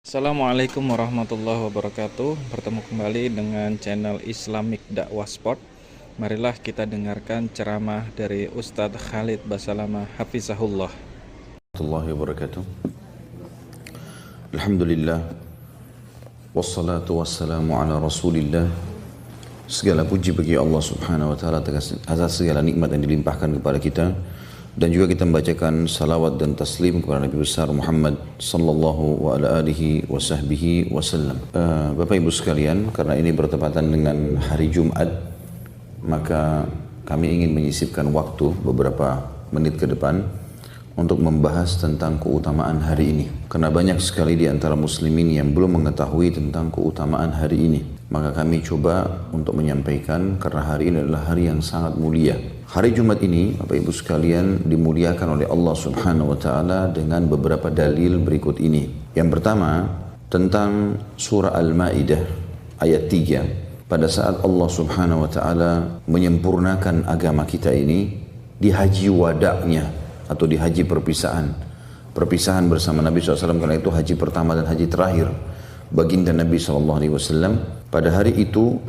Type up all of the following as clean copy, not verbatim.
Assalamualaikum warahmatullahi wabarakatuh. Bertemu kembali dengan channel Islamic Dakwah Sport. Marilah kita dengarkan ceramah dari Ustadz Khalid Basalamah Hafizahullah. Warahmatullahi wabarakatuh. Alhamdulillah. Wassalatu wassalamu ala rasulillah. Segala puji bagi Allah subhanahu wa ta'ala atas segala nikmat yang dilimpahkan kepada kita. Dan juga kita membacakan salawat dan taslim kepada Nabi besar Muhammad sallallahu wa ala alihi wa sahbihi wasallam. Bapak Ibu sekalian, karena ini bertepatan dengan hari Jumat, maka kami ingin menyisipkan waktu beberapa menit ke depan untuk membahas tentang keutamaan hari ini. Karena banyak sekali di antara muslimin yang belum mengetahui tentang keutamaan hari ini. Maka kami coba untuk menyampaikan, karena hari ini adalah hari yang sangat mulia. Hari Jumat ini, Bapak Ibu sekalian, dimuliakan oleh Allah Subhanahu wa Ta'ala dengan beberapa dalil berikut ini. Yang pertama, tentang surah Al-Ma'idah ayat 3. Pada saat Allah Subhanahu wa Ta'ala menyempurnakan agama kita ini di haji wada'nya atau di haji perpisahan. Perpisahan bersama Nabi SAW, karena itu haji pertama dan haji terakhir baginda Nabi SAW. Pada hari itu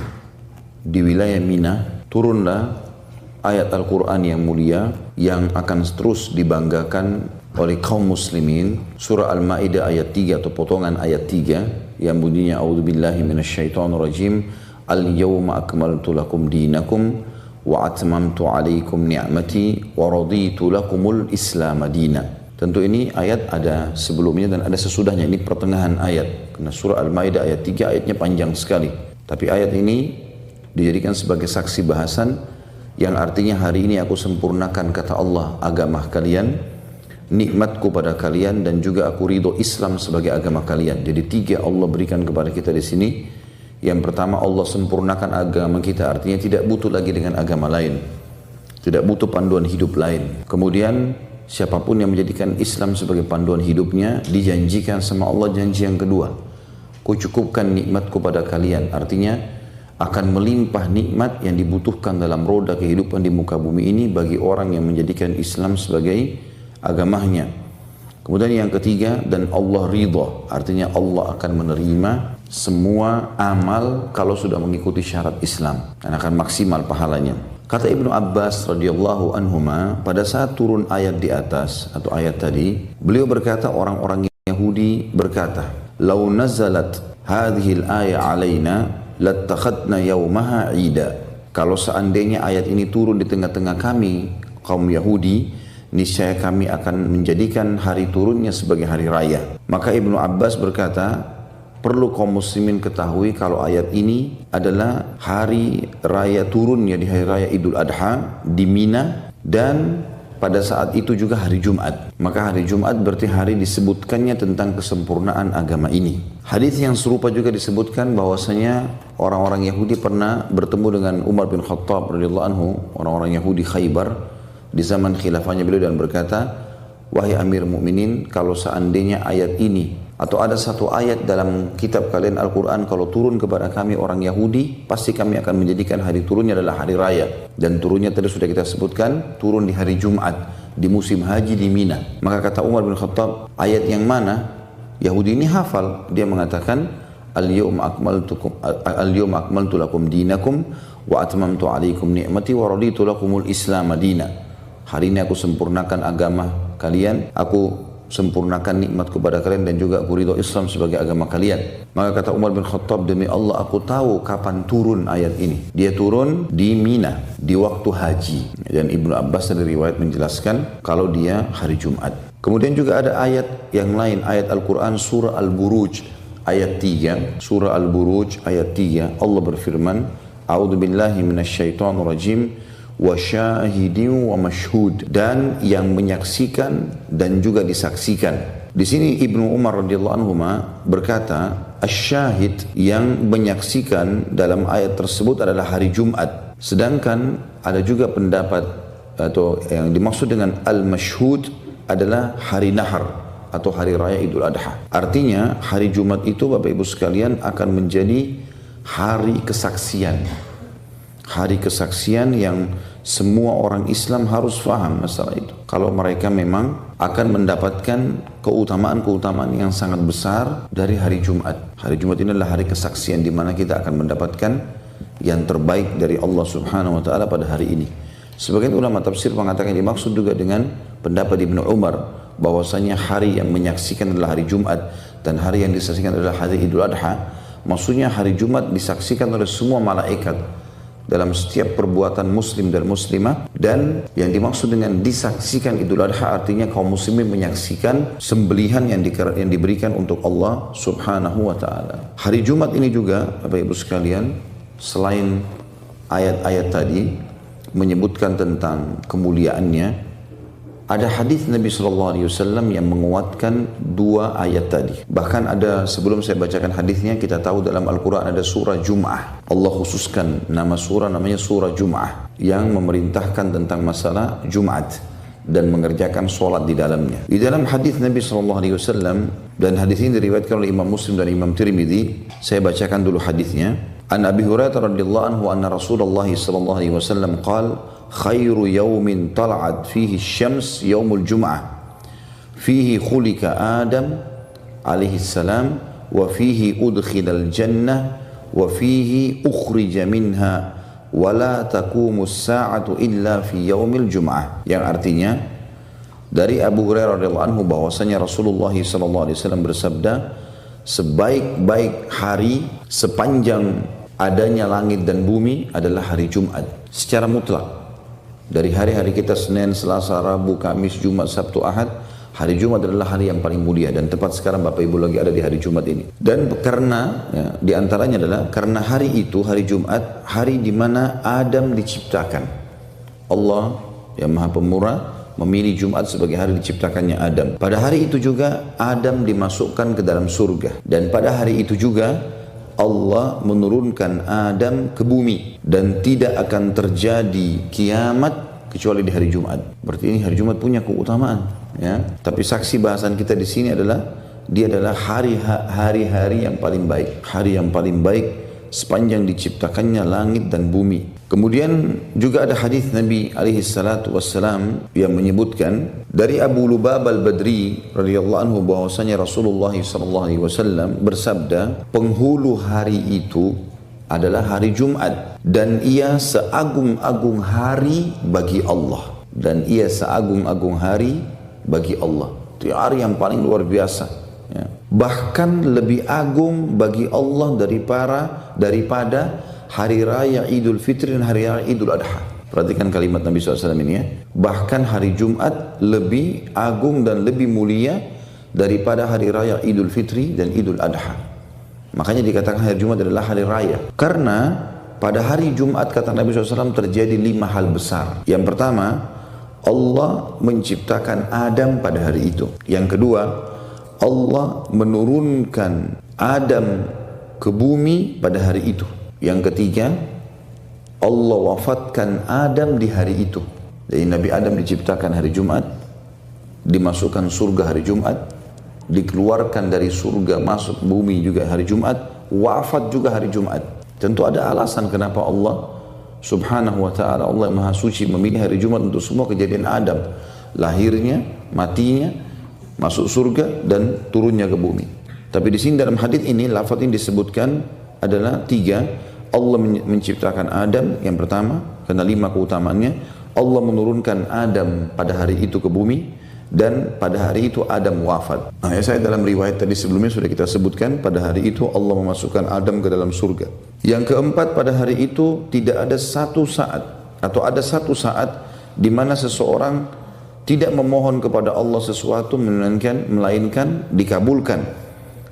di wilayah Mina turunlah ayat Al-Quran yang mulia yang akan terus dibanggakan oleh kaum muslimin. Surah Al-Ma'idah ayat 3 atau potongan ayat 3 yang bunyinya A'udzubillahi minasyaitonirrajim. Al-yawma akmaltu lakum dinakum wa atmamtu alaikum ni'mati wa raditu lakumul islam madina. Tentu ini ayat ada sebelumnya dan ada sesudahnya. Ini pertengahan ayat. Karena surah Al-Ma'idah ayat 3 ayatnya panjang sekali. Tapi ayat ini dijadikan sebagai saksi bahasan yang artinya hari ini aku sempurnakan, kata Allah, agama kalian, nikmatku pada kalian, dan juga aku ridho Islam sebagai agama kalian. Jadi tiga Allah berikan kepada kita di sini. Yang pertama, Allah sempurnakan agama kita, artinya tidak butuh lagi dengan agama lain, tidak butuh panduan hidup lain. Kemudian siapapun yang menjadikan Islam sebagai panduan hidupnya, dijanjikan sama Allah janji yang kedua, ku cukupkan nikmatku pada kalian, artinya akan melimpah nikmat yang dibutuhkan dalam roda kehidupan di muka bumi ini bagi orang yang menjadikan Islam sebagai agamanya. Kemudian yang ketiga, dan Allah ridha, artinya Allah akan menerima semua amal kalau sudah mengikuti syarat Islam dan akan maksimal pahalanya. Kata Ibnu Abbas radhiyallahu anhuma, pada saat turun ayat di atas atau ayat tadi, beliau berkata, orang-orang Yahudi berkata, "Lau nazalat hadhil ayat alaina lattakhadna yaumaha ida." Kalau seandainya ayat ini turun di tengah-tengah kami, kaum Yahudi, niscaya kami akan menjadikan hari turunnya sebagai hari raya. Maka Ibnu Abbas berkata, perlu kaum muslimin ketahui kalau ayat ini adalah hari raya turunnya di hari raya Idul Adha di Mina, dan pada saat itu juga hari Jumat. Maka hari Jumat berarti hari disebutkannya tentang kesempurnaan agama ini. Hadis yang serupa juga disebutkan bahwasanya orang-orang Yahudi pernah bertemu dengan Umar bin Khattab radhiyallahu anhu, orang-orang Yahudi Khaybar di zaman khilafahnya beliau, dan berkata, "Wahai Amir Mukminin, kalau seandainya ayat ini atau ada satu ayat dalam kitab kalian Al-Quran kalau turun kepada kami orang Yahudi, pasti kami akan menjadikan hari turunnya adalah hari raya." Dan turunnya tadi sudah kita sebutkan, turun di hari Jumat di musim haji di Mina. Maka kata Umar bin Khattab, ayat yang mana? Yahudi ini hafal. Dia mengatakan, "Al-yawma akmaltu lakum dinakum wa atmamtu alaikum ni'mati wa raditu lakumul islam madina." Hari ini aku sempurnakan agama kalian, aku sempurnakan nikmat kepada kalian, dan juga aku ridho Islam sebagai agama kalian. Maka kata Umar bin Khattab, demi Allah aku tahu kapan turun ayat ini. Dia turun di Mina di waktu haji. Dan Ibnu Abbas dari riwayat menjelaskan kalau dia hari Jumat. Kemudian juga ada ayat yang lain, ayat Al-Quran surah Al-Buruj ayat 3. Surah Al-Buruj ayat 3 Allah berfirman, "A'udzubillahi minasyaitonirrajim wa syahidin wa mashhud," dan yang menyaksikan dan juga disaksikan. Di sini Ibnu Umar radhiyallahu anhu berkata, asyahid yang menyaksikan dalam ayat tersebut adalah hari Jumat. Sedangkan ada juga pendapat atau yang dimaksud dengan al-mashhud adalah hari nahar atau hari raya Idul Adha. Artinya hari Jumat itu Bapak Ibu sekalian akan menjadi hari kesaksian. Hari kesaksian yang semua orang Islam harus faham masalah itu. Kalau mereka memang akan mendapatkan keutamaan-keutamaan yang sangat besar dari hari Jumat. Hari Jumat ini adalah hari kesaksian di mana kita akan mendapatkan yang terbaik dari Allah Subhanahu wa taala pada hari ini. Sebagian ulama tafsir mengatakan dimaksud juga dengan pendapat Ibnu Umar bahwasanya hari yang menyaksikan adalah hari Jumat dan hari yang disaksikan adalah hari Idul Adha. Maksudnya hari Jumat disaksikan oleh semua malaikat dalam setiap perbuatan muslim dan muslimah, dan yang dimaksud dengan disaksikan Idul Adha artinya kaum muslimin menyaksikan sembelihan yang diberikan untuk Allah Subhanahu wa taala. Hari Jumat ini juga Bapak Ibu sekalian, selain ayat-ayat tadi menyebutkan tentang kemuliaannya, ada hadis Nabi SAW yang menguatkan dua ayat tadi. Bahkan ada, sebelum saya bacakan hadisnya, kita tahu dalam Al-Quran ada surah Jum'ah. Allah khususkan nama surah namanya surah Jum'ah yang memerintahkan tentang masalah Jumat dan mengerjakan sholat di dalamnya. Di dalam hadis Nabi SAW, dan hadis ini diriwayatkan oleh Imam Muslim dan Imam Tirmidzi, saya bacakan dulu hadisnya. An Abi Hurairah radhiyallahu anhu anna Rasulullah sallallahu alaihi wasallam qala khairu yawmin tala'at fihi syams yaumul jum'ah fihi khulika Adam alaihi salam wa fihi udkhilal jannah wa fihi ukhrija minha wa la taqumus sa'atu illa fi yaumil jum'ah, yang artinya dari Abu Hurairah radhiyallahu anhu bahwasanya Rasulullah sallallahu alaihi wasallam bersabda, sebaik-baik hari sepanjang adanya langit dan bumi adalah hari Jumat secara mutlak. Dari hari-hari kita Senin, Selasa, Rabu, Kamis, Jumat, Sabtu, Ahad, hari Jumat adalah hari yang paling mulia, dan tepat sekarang Bapak Ibu lagi ada di hari Jumat ini. Dan karena di antaranya adalah karena hari itu, hari Jumat, hari di mana Adam diciptakan. Allah yang Maha Pemurah memilih Jumat sebagai hari diciptakannya Adam. Pada hari itu juga Adam dimasukkan ke dalam surga, dan pada hari itu juga Allah menurunkan Adam ke bumi, dan tidak akan terjadi kiamat kecuali di hari Jumat. Berarti ini hari Jumat punya keutamaan, ya. Tapi saksi bahasan kita di sini adalah dia adalah hari-hari yang paling baik, hari yang paling baik sepanjang diciptakannya langit dan bumi. Kemudian juga ada hadis Nabi alaihi salatu wassalam yang menyebutkan dari Abu Lubabah al-Badri radhiyallahu anhu bahwasanya Rasulullah sallallahu alaihi wasallam bersabda, penghulu hari itu adalah hari Jumat, dan ia seagung-agung hari bagi Allah, dan ia seagung-agung hari bagi Allah. Itu hari yang paling luar biasa, ya. Bahkan lebih agung bagi Allah daripada hari raya Idul Fitri dan hari raya Idul Adha. Perhatikan kalimat Nabi SAW ini, ya. Bahkan hari Jumat lebih agung dan lebih mulia daripada hari raya Idul Fitri dan Idul Adha. Makanya dikatakan hari Jumat adalah hari raya. Karena pada hari Jumat kata Nabi SAW terjadi 5 hal besar. Yang pertama, Allah menciptakan Adam pada hari itu. Yang kedua, Allah menurunkan Adam ke bumi pada hari itu. Yang ketiga, Allah wafatkan Adam di hari itu. Jadi Nabi Adam diciptakan hari Jumat, dimasukkan surga hari Jumat, dikeluarkan dari surga masuk bumi juga hari Jumat, wafat juga hari Jumat. Tentu ada alasan kenapa Allah Subhanahu wa ta'ala, Allah yang Maha Suci, memilih hari Jumat untuk semua kejadian Adam, lahirnya, matinya, masuk surga dan turunnya ke bumi. Tapi di sini dalam hadis ini lafaz ini disebutkan adalah 3. Allah menciptakan Adam yang pertama karena 5 keutamaannya. Allah menurunkan Adam pada hari itu ke bumi, dan pada hari itu Adam wafat. Nah, saya dalam riwayat tadi sebelumnya sudah kita sebutkan, pada hari itu Allah memasukkan Adam ke dalam surga. Yang keempat, pada hari itu tidak ada satu saat atau ada satu saat di mana seseorang tidak memohon kepada Allah sesuatu melainkan dikabulkan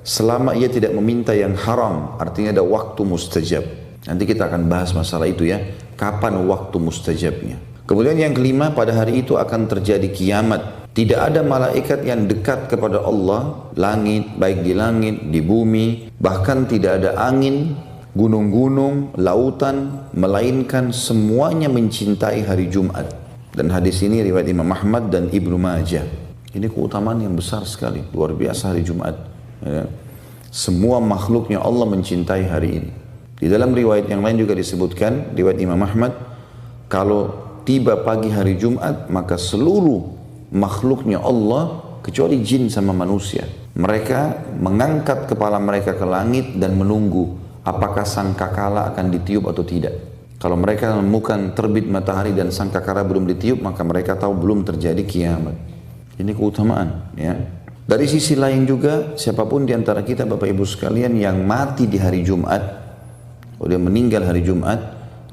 selama ia tidak meminta yang haram. Artinya ada waktu mustajab. Nanti kita akan bahas masalah itu, ya, kapan waktu mustajabnya. Kemudian yang kelima, pada hari itu akan terjadi kiamat. Tidak ada malaikat yang dekat kepada Allah, langit, baik di langit, di bumi, bahkan tidak ada angin, gunung-gunung, lautan, melainkan semuanya mencintai hari Jumat. Dan hadis ini riwayat Imam Ahmad dan Ibnu Majah. Ini keutamaan yang besar sekali, luar biasa hari Jumat, ya. Semua makhluknya Allah mencintai hari ini. Di dalam riwayat yang lain juga disebutkan, riwayat Imam Ahmad, kalau tiba pagi hari Jumat, maka seluruh makhluknya Allah, kecuali jin sama manusia, mereka mengangkat kepala mereka ke langit dan menunggu apakah sangkakala akan ditiup atau tidak. Kalau mereka menemukan terbit matahari dan sangkakala belum ditiup, maka mereka tahu belum terjadi kiamat. Ini keutamaan, ya. Dari sisi lain juga, siapapun di antara kita Bapak Ibu sekalian yang mati di hari Jumat, kalau dia meninggal hari Jumat,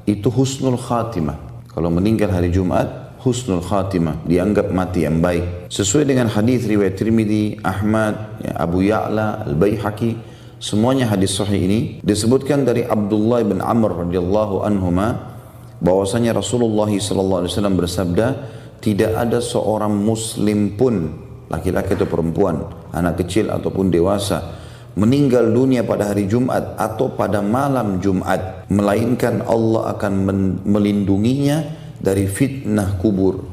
itu husnul khatimah. Kalau meninggal hari Jumat, husnul khatimah, dianggap mati yang baik. Sesuai dengan hadis riwayat Tirmidzi, Ahmad, ya, Abu Ya'la, Al-Baihaqi, semuanya hadis sahih ini disebutkan dari Abdullah bin Amr radhiyallahu anhuma, bahwasanya Rasulullah sallallahu alaihi wasallam bersabda, tidak ada seorang muslim pun, laki-laki atau perempuan, anak kecil ataupun dewasa, meninggal dunia pada hari Jumat atau pada malam Jumat, melainkan Allah akan melindunginya dari fitnah kubur.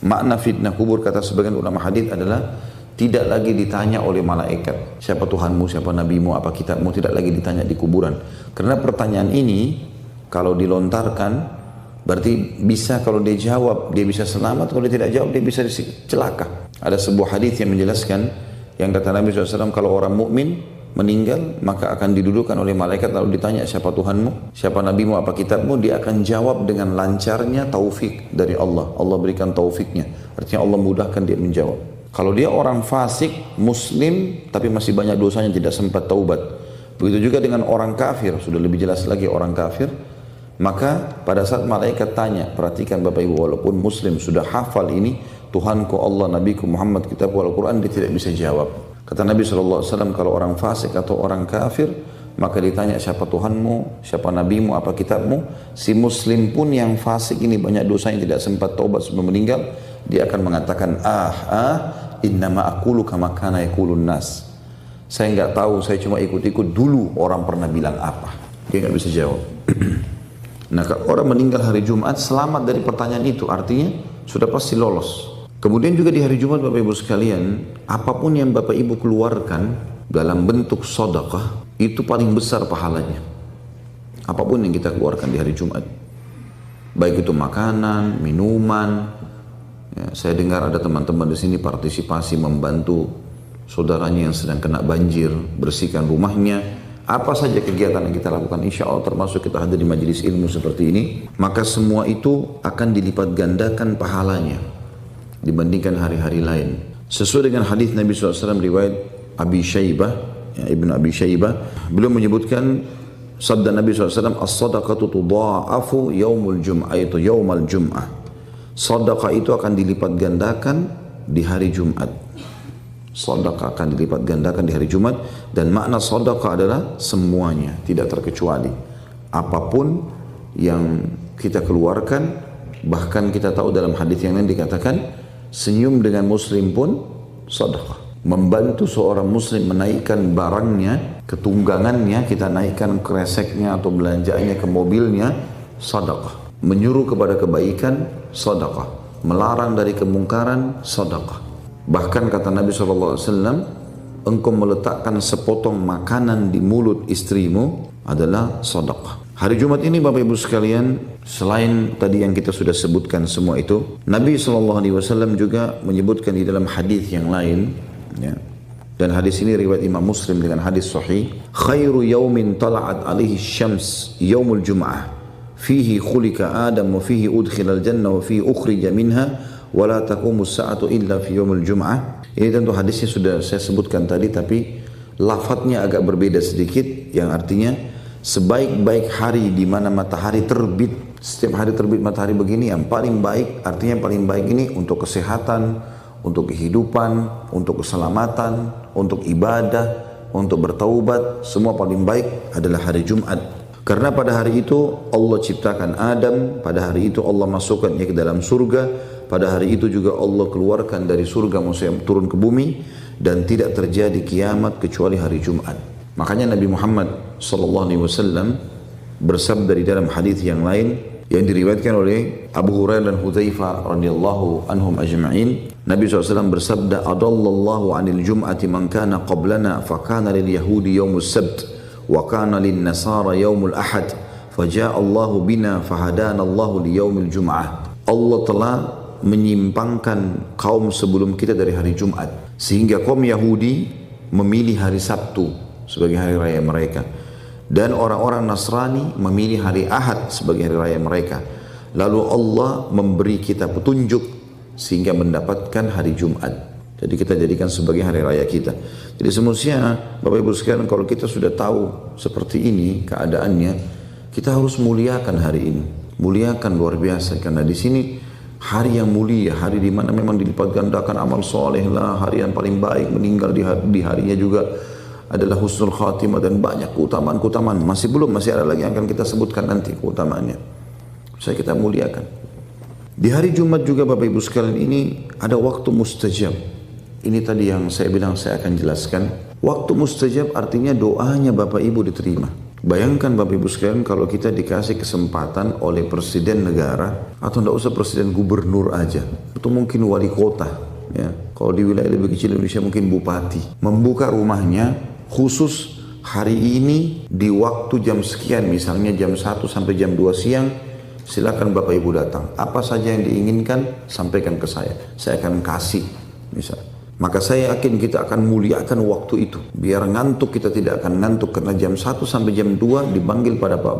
Makna fitnah kubur, kata sebagian ulama hadis, adalah tidak lagi ditanya oleh malaikat, siapa Tuhanmu, siapa nabimu, apa kitabmu, tidak lagi ditanya di kuburan. Karena pertanyaan ini kalau dilontarkan, berarti bisa, kalau dia jawab dia bisa selamat, kalau dia tidak jawab dia bisa celaka. Ada sebuah hadis yang menjelaskan, yang kata Nabi SAW, kalau orang mukmin meninggal maka akan didudukan oleh malaikat, lalu ditanya siapa Tuhanmu, siapa nabimu, apa kitabmu, dia akan jawab dengan lancarnya taufik dari Allah. Allah berikan taufiknya, artinya Allah mudahkan dia menjawab. Kalau dia orang fasik, muslim, tapi masih banyak dosanya, tidak sempat taubat. Begitu juga dengan orang kafir, sudah lebih jelas lagi orang kafir. Maka pada saat malaikat tanya, perhatikan Bapak Ibu, walaupun muslim sudah hafal ini, Tuhanku Allah, Nabiku Muhammad, kitabku Al-Quran, dia tidak bisa jawab. Kata Nabi SAW, kalau orang fasik atau orang kafir, maka ditanya siapa Tuhanmu, siapa nabimu, apa kitabmu. Si muslim pun yang fasik ini banyak dosanya, tidak sempat taubat sebelum meninggal, dia akan mengatakan, innama aqulu kama kana yaqulun nas. Saya enggak tahu, saya cuma ikut-ikut dulu orang pernah bilang apa. Dia enggak bisa jawab. Nah, kalau orang meninggal hari Jumat selamat dari pertanyaan itu, artinya sudah pasti lolos. Kemudian juga di hari Jumat Bapak Ibu sekalian, apapun yang Bapak Ibu keluarkan dalam bentuk sedekah, itu paling besar pahalanya. Apapun yang kita keluarkan di hari Jumat, baik itu makanan, minuman. Ya, saya dengar ada teman-teman di sini partisipasi membantu saudaranya yang sedang kena banjir, bersihkan rumahnya. Apa saja kegiatan yang kita lakukan, insya Allah termasuk kita hadir di majelis ilmu seperti ini, maka semua itu akan dilipat gandakan pahalanya dibandingkan hari-hari lain. Sesuai dengan hadis Nabi SAW riwayat Abi Syaibah, ya, Ibn Abi Syaibah, beliau menyebutkan sabda Nabi SAW, as-sadaqatu tudha'afu yaumul jum'ah, itu yaumal jum'ah. Sedekah itu akan dilipat gandakan di hari Jumat. Sedekah akan dilipat gandakan di hari Jumat, dan makna sedekah adalah semuanya, tidak terkecuali. Apapun yang kita keluarkan, bahkan kita tahu dalam hadis yang lain dikatakan, senyum dengan muslim pun sedekah. Membantu seorang muslim menaikkan barangnya, ketunggangannya, kita naikkan kreseknya atau belanjaannya ke mobilnya, sedekah. Menyuruh kepada kebaikan, sedekah. Melarang dari kemungkaran, sedekah. Bahkan kata Nabi SAW, engkau meletakkan sepotong makanan di mulut istrimu adalah sedekah. Hari Jumat ini Bapak Ibu sekalian, selain tadi yang kita sudah sebutkan semua itu, Nabi SAW juga menyebutkan di dalam hadis yang lain, ya, dan hadis ini riwayat Imam Muslim dengan hadis sahih, khairu yaumin tala'at alaihi syams yaumul jum'ah, fihi khulika Adam wa fihi udkhilal jannah wa fihi ukhrija minha wa la taqumu as-sa'atu illa fi yaumil jum'ah. Ini tentu hadisnya sudah saya sebutkan tadi, tapi lafadznya agak berbeda sedikit, yang artinya sebaik-baik hari di mana matahari terbit. Setiap hari terbit matahari begini yang paling baik, artinya yang paling baik ini untuk kesehatan, untuk kehidupan, untuk keselamatan, untuk ibadah, untuk bertaubat, semua paling baik adalah hari Jumat. Karena pada hari itu Allah ciptakan Adam, pada hari itu Allah masukkannya ke dalam surga, pada hari itu juga Allah keluarkan dari surga manusia turun ke bumi, dan tidak terjadi kiamat kecuali hari Jumat. Makanya Nabi Muhammad SAW bersabda di dalam hadis yang lain yang diriwayatkan oleh Abu Hurairah dan Hudzaifah radhiyallahu anhum ajma'in. Nabi SAW bersabda, adallallahu anil jum'ati man kana qablana fa kana lil yahudi yaumus sabt wa kana lin nasara yaumul ahad faja'a Allahu bina fahadana Allahu li yaumil jum'ah. Allah telah menyimpangkan kaum sebelum kita dari hari Jumat, sehingga kaum Yahudi memilih hari Sabtu sebagai hari raya mereka, dan orang-orang Nasrani memilih hari Ahad sebagai hari raya mereka. Lalu Allah memberi kita petunjuk sehingga mendapatkan hari Jumat. Jadi kita jadikan sebagai hari raya kita. Jadi semestinya Bapak Ibu sekalian, kalau kita sudah tahu seperti ini keadaannya, kita harus muliakan hari ini. Muliakan luar biasa, karena di sini hari yang mulia, hari di mana memang dilipat gandakan amal soleh lah, hari yang paling baik, meninggal di harinya juga adalah husnul khatimah, dan banyak keutamaan-keutamaan. Masih ada lagi yang akan kita sebutkan nanti keutamaannya. Saya kita muliakan. Di hari Jumat juga Bapak Ibu sekalian ini ada waktu mustajab. Ini tadi yang saya bilang saya akan jelaskan. Waktu mustajab artinya doanya Bapak Ibu diterima. Bayangkan Bapak Ibu sekalian kalau kita dikasih kesempatan oleh presiden negara, atau tidak usah presiden, gubernur aja, atau mungkin wali kota, ya. Kalau di wilayah lebih kecil Indonesia mungkin bupati, membuka rumahnya khusus hari ini di waktu jam sekian, misalnya jam 1 sampai jam 2 siang, silakan Bapak Ibu datang. Apa saja yang diinginkan sampaikan ke saya akan kasih, misal. Maka saya yakin kita akan muliakan waktu itu. Biar ngantuk kita tidak akan ngantuk, karena jam 1 sampai jam 2 dipanggil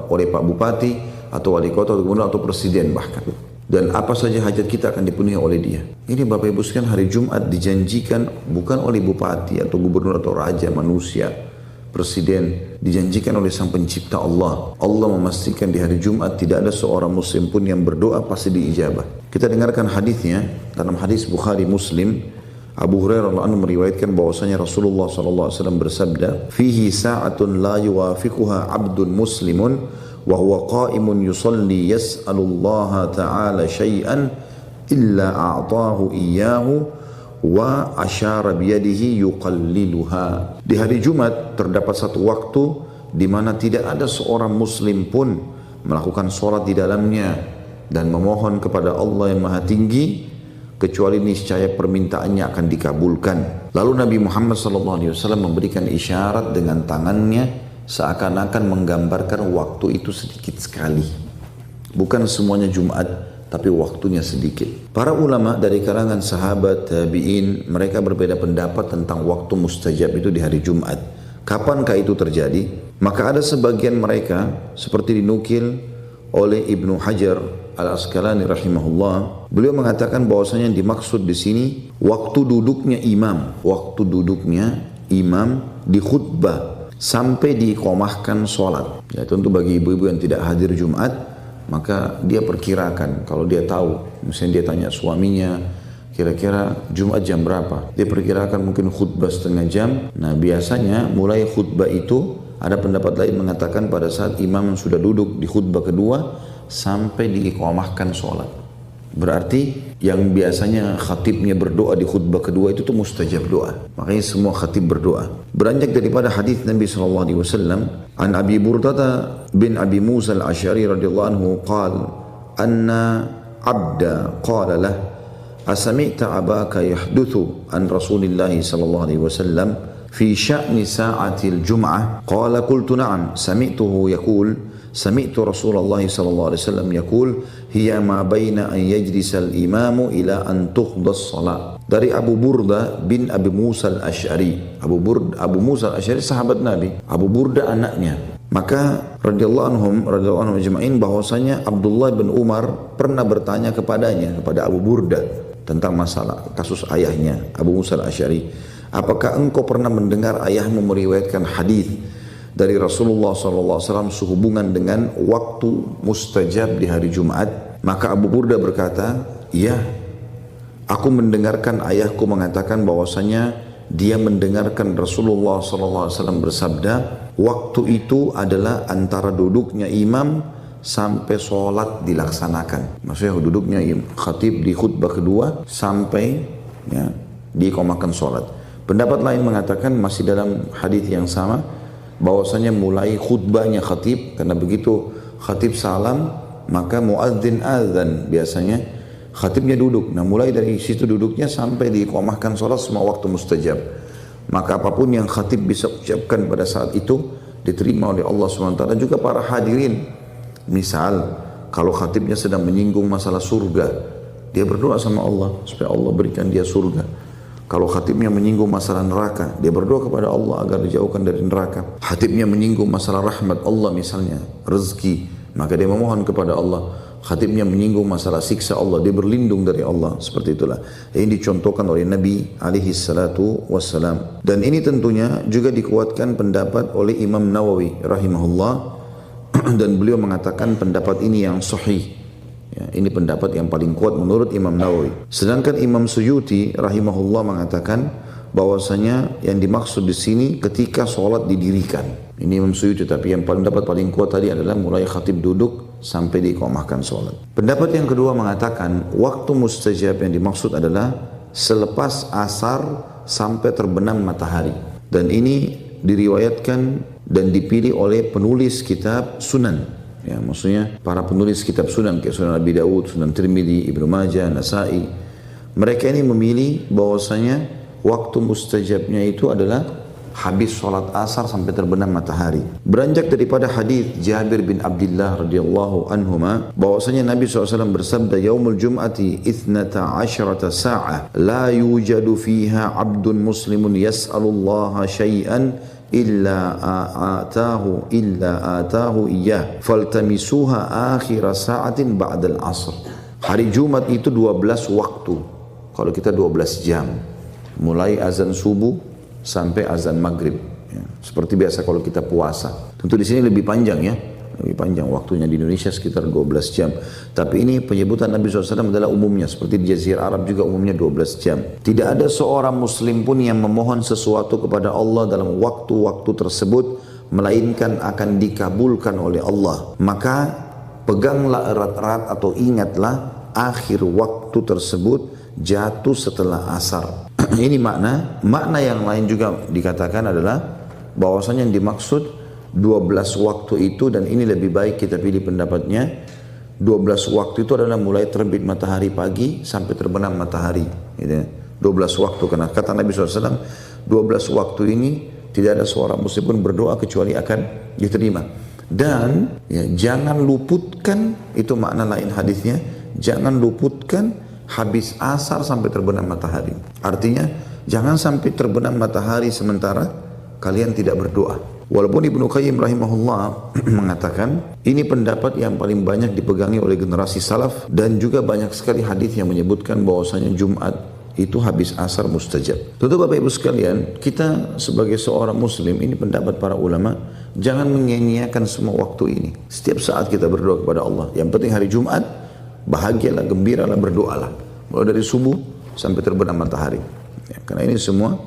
oleh Pak Bupati atau wali kota atau presiden bahkan. Dan apa saja hajat kita akan dipenuhi oleh dia. Ini Bapak Ibu sekalian, hari Jumat dijanjikan bukan oleh bupati atau gubernur atau raja manusia, presiden, dijanjikan oleh sang pencipta Allah. Allah memastikan di hari Jumat tidak ada seorang muslim pun yang berdoa pasti diijabah. Kita dengarkan hadisnya dalam hadis Bukhari Muslim. Abu Hurairah radhiyallahu anhu meriwayatkan bahwasanya Rasulullah SAW bersabda, "Fihi sa'atun la yuwafiquha 'abdun muslimun wa huwa qa'imun yusalli yas'alullaha ta'ala syai'an illa a'tahu iyyahu wa asyara biyadihi yuqalliluha." Di hari Jumat terdapat satu waktu di mana tidak ada seorang muslim pun melakukan sholat di dalamnya dan memohon kepada Allah yang Maha Tinggi, kecuali niscaya permintaannya akan dikabulkan. Lalu Nabi Muhammad SAW memberikan isyarat dengan tangannya seakan-akan menggambarkan waktu itu sedikit sekali. Bukan semuanya Jumat, tapi waktunya sedikit. Para ulama dari kalangan sahabat, tabi'in, mereka berbeda pendapat tentang waktu mustajab itu di hari Jumat. Kapankah itu terjadi? Maka ada sebagian mereka seperti dinukil oleh Ibnu Hajar Al-Asqalani rahimahullah, beliau mengatakan bahwasanya yang dimaksud di sini waktu duduknya imam di khutbah sampai diiqamahkan sholat. Ya, tentu bagi ibu-ibu yang tidak hadir Jumat, maka dia perkirakan, kalau dia tahu, misalnya dia tanya suaminya, kira-kira Jumat jam berapa? Dia perkirakan mungkin khutbah setengah jam. Nah, biasanya mulai khutbah itu ada pendapat lain mengatakan pada saat imam sudah duduk di khutbah kedua sampai diiqamahkan sholat. Berarti yang biasanya khatibnya berdoa di khutbah kedua itu tuh mustajab doa. Makanya semua khatib berdoa. Beranjak daripada hadis Nabi SAW, an Abi Burdah bin Abi Musa al-Ash'ari radhiyallahu anhu qala anna abda qala lah asami'ta abaka yahduthu an Rasulillahi sallallahu alaihi wasallam fi sya'ni sa'atil jum'ah qala qultu na'am sami'tuhu yaqul sami'tu Rasulullah sallallahu alaihi wasallam yaqul hiya ma baina an yajlisal imamu ila an tuqdas salat. Dari Abu Burdah bin Abi Musa al-Ash'ari. Abu Musa al-Ash'ari sahabat Nabi, Abu Burdah anaknya. Maka radhiyallahu anhum ajma'in bahwasanya Abdullah bin Umar pernah bertanya kepada Abu Burdah tentang masalah kasus ayahnya Abu Musa al-Ash'ari. Apakah engkau pernah mendengar ayahmu meriwayatkan hadis dari Rasulullah SAW sehubungan dengan waktu mustajab di hari Jumat? Maka Abu Burdah berkata, iya, aku mendengarkan ayahku mengatakan bahwasanya dia mendengarkan Rasulullah SAW bersabda, waktu itu adalah antara duduknya imam sampai sholat dilaksanakan. Maksudnya duduknya khatib di khutbah kedua sampai ya, diiqamahkan sholat. Pendapat lain mengatakan masih dalam hadis yang sama, bahwasanya mulai khutbahnya khatib, karena begitu khatib salam maka muadzin azan, biasanya khatibnya duduk. Nah, mulai dari situ duduknya sampai diiqamahkan sholat semua waktu mustajab. Maka apapun yang khatib bisa ucapkan pada saat itu diterima oleh Allah SWT. Juga para hadirin, misal kalau khatibnya sedang menyinggung masalah surga, dia berdoa sama Allah supaya Allah berikan dia surga. Kalau khatibnya menyinggung masalah neraka, dia berdoa kepada Allah agar dijauhkan dari neraka. Khatibnya menyinggung masalah rahmat Allah misalnya, rezeki, maka dia memohon kepada Allah. Khatibnya menyinggung masalah siksa Allah, dia berlindung dari Allah. Seperti itulah ini dicontohkan oleh Nabi alaihi salatu wassalam. Dan ini tentunya juga dikuatkan pendapat oleh Imam Nawawi rahimahullah, dan beliau mengatakan pendapat ini yang sahih. Ya, ini pendapat yang paling kuat menurut Imam Nawawi. Sedangkan Imam Suyuti rahimahullah mengatakan bahwasanya yang dimaksud di sini ketika sholat didirikan. Ini Imam Suyuti, tapi yang pendapat paling kuat tadi adalah mulai khatib duduk sampai diiqamahkan sholat. Pendapat yang kedua mengatakan waktu mustajab yang dimaksud adalah selepas asar sampai terbenam matahari. Dan ini diriwayatkan dan dipilih oleh penulis kitab Sunan. Ya, maksudnya para penulis kitab Sunan kayak Sunan Abi Dawud, Sunan Tirmidzi, Ibnu Majah, Nasai. Mereka ini memilih bahwasanya waktu mustajabnya itu adalah habis sholat asar sampai terbenam matahari. Beranjak daripada hadis Jabir bin Abdullah radhiyallahu anhuma bahwasanya Nabi SAW bersabda, "Yaumul Jum'ati 12 sa'ah la yujadu fiha 'abdun muslimun yas'alullaha syai'an illa atahu iyyah faltamisuha akhir sa'atin ba'dal asr." Hari Jumat itu 12 waktu. Kalau kita 12 jam. Mulai azan subuh sampai azan maghrib. Ya, seperti biasa kalau kita puasa. Tentu di sini lebih panjang ya. Lebih panjang waktunya, di Indonesia sekitar 12 jam. Tapi ini penyebutan Nabi SAW adalah umumnya. Seperti di Jazirah Arab juga umumnya 12 jam. Tidak ada seorang muslim pun yang memohon sesuatu kepada Allah dalam waktu-waktu tersebut, melainkan akan dikabulkan oleh Allah. Maka peganglah erat-erat atau ingatlah akhir waktu tersebut jatuh setelah asar. Ini makna yang lain juga dikatakan adalah bahwasanya yang dimaksud 12 waktu itu, dan ini lebih baik kita pilih pendapatnya, 12 waktu itu adalah mulai terbit matahari pagi sampai terbenam matahari, gitu. 12 waktu, karena kata Nabi SAW 12 waktu ini tidak ada seorang muslim pun berdoa kecuali akan diterima. Dan ya, jangan luputkan, itu makna lain hadisnya, jangan luputkan habis asar sampai terbenam matahari. Artinya jangan sampai terbenam matahari sementara kalian tidak berdoa. Walaupun Ibnu Qayyim rahimahullah mengatakan ini pendapat yang paling banyak dipegangi oleh generasi salaf, dan juga banyak sekali hadis yang menyebutkan bahwasanya Jumat itu habis asar mustajab. Tentu Bapak Ibu sekalian, kita sebagai seorang muslim, ini pendapat para ulama, jangan menyia-nyiakan semua waktu ini. Setiap saat kita berdoa kepada Allah. Yang penting hari Jumat bahagialah, gembiralah, berdoalah mulai dari subuh sampai terbenam matahari ya, karena ini semua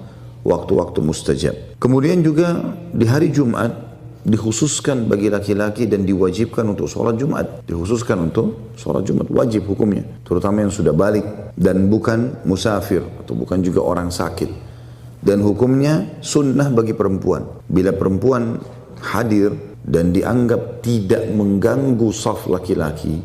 waktu-waktu mustajab. Kemudian juga di hari Jumat dikhususkan bagi laki-laki dan diwajibkan untuk sholat Jumat. Dikhususkan untuk sholat Jumat, wajib hukumnya, terutama yang sudah balik dan bukan musafir atau bukan juga orang sakit. Dan hukumnya sunnah bagi perempuan. Bila perempuan hadir dan dianggap tidak mengganggu saf laki-laki,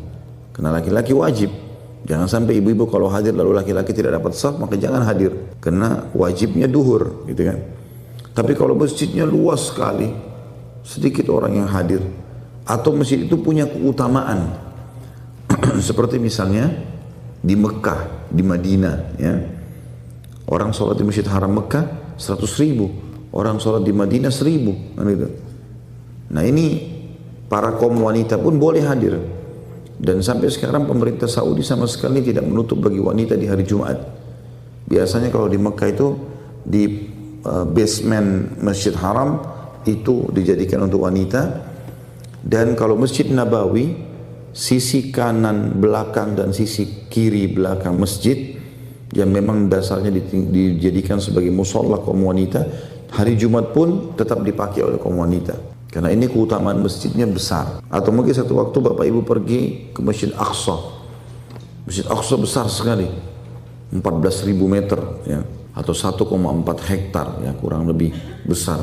karena laki-laki wajib. Jangan sampai ibu-ibu kalau hadir lalu laki-laki tidak dapat saf, maka jangan hadir, karena wajibnya duhur, gitu kan. Tapi kalau masjidnya luas sekali, sedikit orang yang hadir, atau masjid itu punya keutamaan, seperti misalnya di Mekah, di Madinah, ya, orang sholat di Masjid Haram Mekah 100.000, orang sholat di Madinah 1.000, kan gitu. Nah ini para kaum wanita pun boleh hadir. Dan sampai sekarang pemerintah Saudi sama sekali tidak menutup bagi wanita di hari Jumat. Biasanya kalau di Mekah itu di basement Masjid Haram itu dijadikan untuk wanita. Dan kalau Masjid Nabawi, sisi kanan belakang dan sisi kiri belakang masjid yang memang dasarnya dijadikan sebagai musola kaum wanita, hari Jumat pun tetap dipakai oleh kaum wanita. Karena ini keutamaan masjidnya besar. Atau mungkin satu waktu Bapak Ibu pergi ke Masjid Aqsa. Masjid Aqsa besar sekali, 14.000 meter ya, atau 1,4 hektar ya, kurang lebih besar.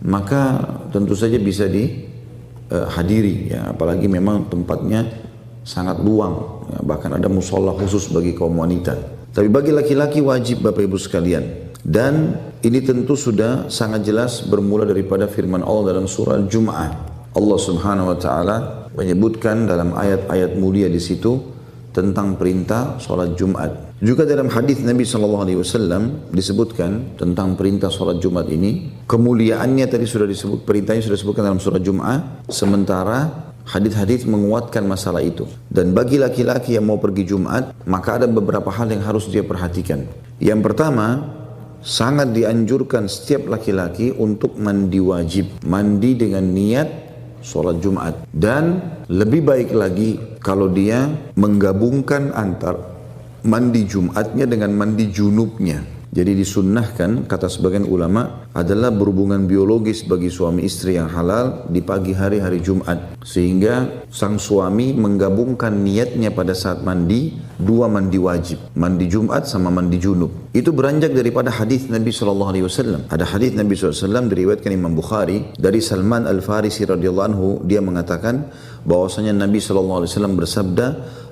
Maka tentu saja bisa dihadiri ya, apalagi memang tempatnya sangat luang ya, bahkan ada musola khusus bagi kaum wanita. Tapi bagi laki-laki wajib Bapak Ibu sekalian. Dan ini tentu sudah sangat jelas bermula daripada firman Allah dalam surah Al-Jum'ah. Allah Subhanahu wa taala menyebutkan dalam ayat-ayat mulia di situ tentang perintah salat Jumat. Juga dalam hadis Nabi SAW disebutkan tentang perintah salat Jumat ini. Kemuliaannya tadi sudah disebut, perintahnya sudah disebutkan dalam surah Jum'ah. Sementara hadis-hadis menguatkan masalah itu. Dan bagi laki-laki yang mau pergi Jumat, maka ada beberapa hal yang harus dia perhatikan. Yang pertama, sangat dianjurkan setiap laki-laki untuk mandi wajib. Mandi dengan niat sholat Jumat. Dan lebih baik lagi kalau dia menggabungkan antar mandi Jumatnya dengan mandi junubnya. Jadi disunnahkan, kata sebagian ulama, adalah berhubungan biologis bagi suami istri yang halal di pagi hari Jumat. Sehingga sang suami menggabungkan niatnya pada saat mandi, dua mandi wajib. Mandi Jumat sama mandi junub. Itu beranjak daripada hadis Nabi SAW. Ada hadis Nabi SAW diriwayatkan Imam Bukhari dari Salman Al-Farisi radhiyallahu anhu. Dia mengatakan bahwasanya Nabi SAW bersabda,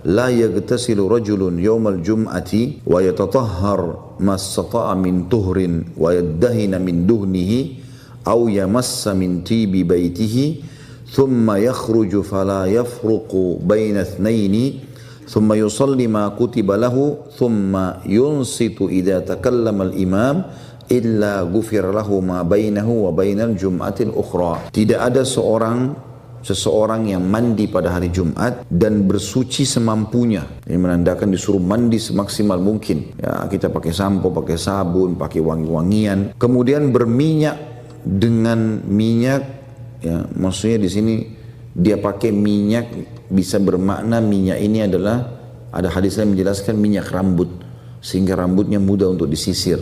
la yagtasilu rajulun yawmal jum'ati wa yatatahhar masata'a min tuhrin wa yaddahina min duhnihi aw yamassa min tibi baitihi thumma yakhruju fala yafruqu baina ithnaini thumma yusalli ma kutiba lahu thumma yunsitu idha takallama al-imam illa ghufira lahu ma bainahu wa bainal jum'atil ukhra. Tidak ada seseorang yang mandi pada hari Jumat dan bersuci semampunya. Ini menandakan disuruh mandi semaksimal mungkin. Ya, kita pakai sampo, pakai sabun, pakai wangi-wangian. Kemudian berminyak dengan minyak. Ya, maksudnya di sini dia pakai minyak, bisa bermakna minyak ini adalah, ada hadis yang menjelaskan minyak rambut sehingga rambutnya mudah untuk disisir.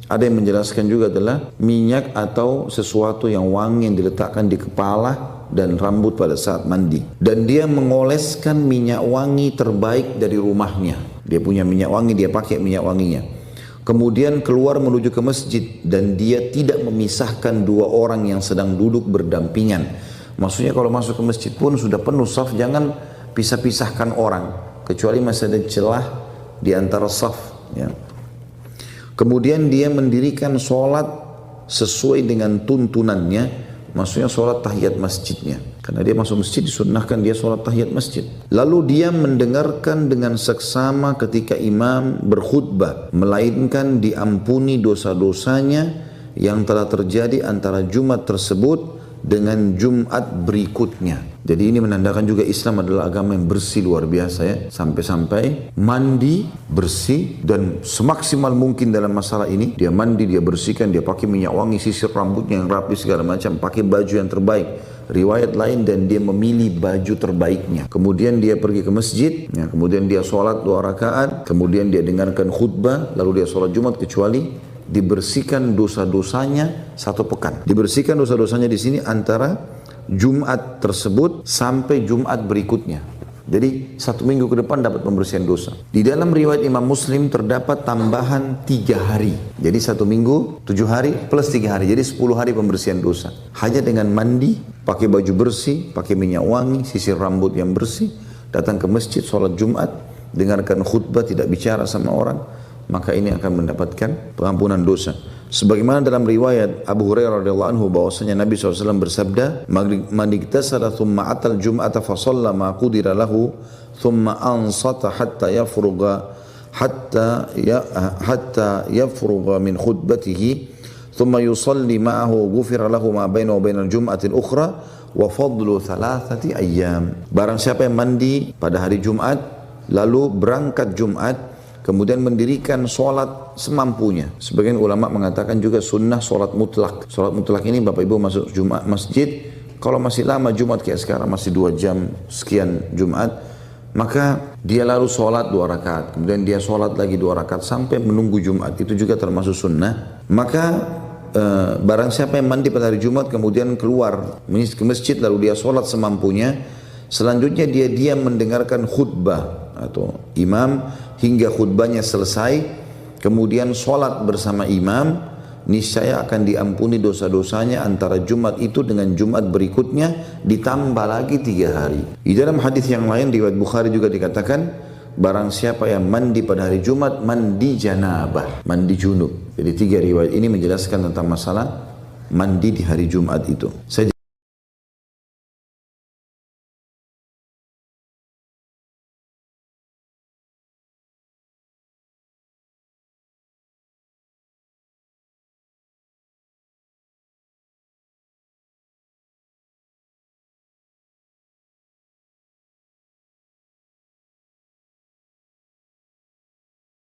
Ada yang menjelaskan juga adalah minyak atau sesuatu yang wangi yang diletakkan di kepala dan rambut pada saat mandi. Dan dia mengoleskan minyak wangi terbaik dari rumahnya. Dia punya minyak wangi, dia pakai minyak wanginya. Kemudian keluar menuju ke masjid dan dia tidak memisahkan dua orang yang sedang duduk berdampingan. Maksudnya kalau masuk ke masjid pun sudah penuh saf, jangan pisah-pisahkan orang. Kecuali masih ada celah di antara saf. Ya. Kemudian dia mendirikan sholat sesuai dengan tuntunannya, maksudnya sholat tahiyat masjidnya. Karena dia masuk masjid disunnahkan dia sholat tahiyat masjid. Lalu dia mendengarkan dengan seksama ketika imam berkhutbah, melainkan diampuni dosa-dosanya yang telah terjadi antara Jumat tersebut dengan Jumat berikutnya. Jadi ini menandakan juga Islam adalah agama yang bersih luar biasa ya. Sampai-sampai mandi bersih dan semaksimal mungkin dalam masalah ini. Dia mandi, dia bersihkan, dia pakai minyak wangi, sisir rambutnya yang rapi segala macam. Pakai baju yang terbaik. Riwayat lain dan dia memilih baju terbaiknya. Kemudian dia pergi ke masjid. Ya, kemudian dia sholat 2 rakaat. Kemudian dia dengarkan khutbah. Lalu dia sholat Jumat kecuali dibersihkan dosa-dosanya 1 pekan. Dibersihkan dosa-dosanya di sini antara Jumat tersebut sampai Jumat berikutnya. Jadi 1 minggu ke depan dapat pembersihan dosa. Di dalam riwayat Imam Muslim terdapat tambahan 3 hari. Jadi 1 minggu 7 hari plus 3 hari. Jadi 10 hari pembersihan dosa. Hanya dengan mandi, pakai baju bersih, pakai minyak wangi, sisir rambut yang bersih, datang ke masjid, sholat Jumat, dengarkan khutbah, tidak bicara sama orang, maka ini akan mendapatkan pengampunan dosa. Sebagaimana dalam riwayat Abu Hurairah radhiyallahu anhu bahwasanya Nabi SAW bersabda, "Man iktasala thumma atal jum'ata fa shalla ma qudira lahu thumma ansata hatta yafruga min khutbatihi thumma yusalli ma'ahu ghufira lahu ma bainahu wa bainal jum'ati al-ukhra wa fadlu 3 ayyam." Barang siapa yang mandi pada hari Jumat lalu berangkat Jumat kemudian mendirikan sholat semampunya. Sebagian ulama mengatakan juga sunnah sholat mutlak. Sholat mutlak ini Bapak Ibu masuk Jumat masjid, kalau masih lama Jumat kayak sekarang masih 2 jam sekian Jumat, maka dia lalu sholat 2 rakaat. Kemudian dia sholat lagi 2 rakaat sampai menunggu Jumat. Itu juga termasuk sunnah. Maka barang siapa yang mandi pada hari Jumat kemudian keluar ke masjid lalu dia sholat semampunya, selanjutnya dia diam mendengarkan khutbah atau imam hingga khutbahnya selesai, kemudian sholat bersama imam, niscaya akan diampuni dosa-dosanya antara Jumat itu dengan Jumat berikutnya, ditambah lagi 3 hari. Di dalam hadis yang lain riwayat Bukhari juga dikatakan, barang siapa yang mandi pada hari Jumat, mandi janabah, mandi junub. Jadi 3 riwayat ini menjelaskan tentang masalah mandi di hari Jumat itu. Saya